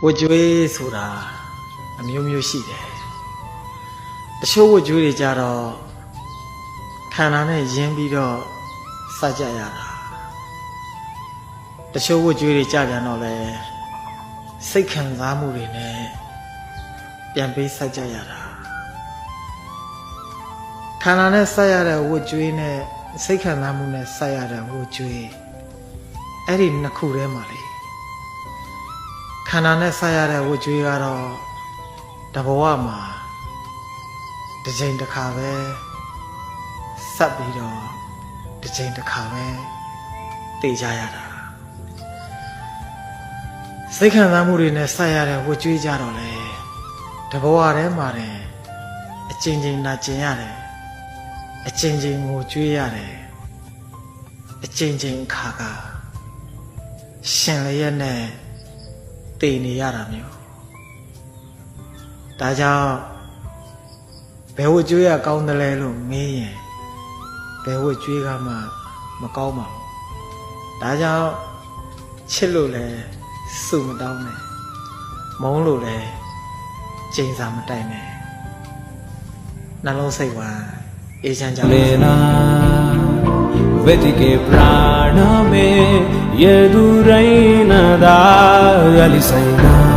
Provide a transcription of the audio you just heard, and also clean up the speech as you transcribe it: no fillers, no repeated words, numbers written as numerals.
ဝကြွေးဆိုတာအမျိုးမျိုးရှိတယ်တချို့ဝကြွေးတွေကြတော့ခန္ဓာနဲ့ယဉ်ပြီးတော့စကြရတာတချို့ဝကြွေးတွေကြပြန်တော့လဲစိတ်ခံစားမှုတွေနဲ့ပြန်ပေးစကြရတာခန္ဓာနဲ့စရတဲ့ဝကြွေးနဲ့စိတ်ခံစားမှုနဲ့စရတဲ့ဝကြွေးအဲ့ဒီနှစ်ခုထဲမှာလေခန္ဓာနဲ့စရတဲ့ဝကြွေးကတော့တဘဝမှာတစ်ချိန်တစ်ခါပဲဆက်ပြီးတော့တစ်ချိန်တစ်ခါပဲသိကြရတာစိတ်ခံစားမှုတွေနဲ့စရတဲ့ဝကြွေးကြတော့လေတဘဝထဲမှာတယ်အချိန်ချင်းနာကျင်ရတယ်အချိန်ချင်းငိုကြွေးရတယ်အချိန်ချင်းခါကရှင်လျက်နဲ့တည်နေရတာမျိုးဒါကြောင့်ဘယ်ဝကြွေးရကောင်းတယ်လဲလို့မေးရင်ဘယ်ဝကြွေးကမှမကောင်းပါဘူးဒါကြောင့်ချစ်လို့လဲစုမတောင်းနဲ့မုန်းလို့လဲကျိန်စာမတိုက်နဲ့နှလုံးစိတ်ဝမ်းအေးချမ်းကြပါစေVedike prana me yedu raina da alisayna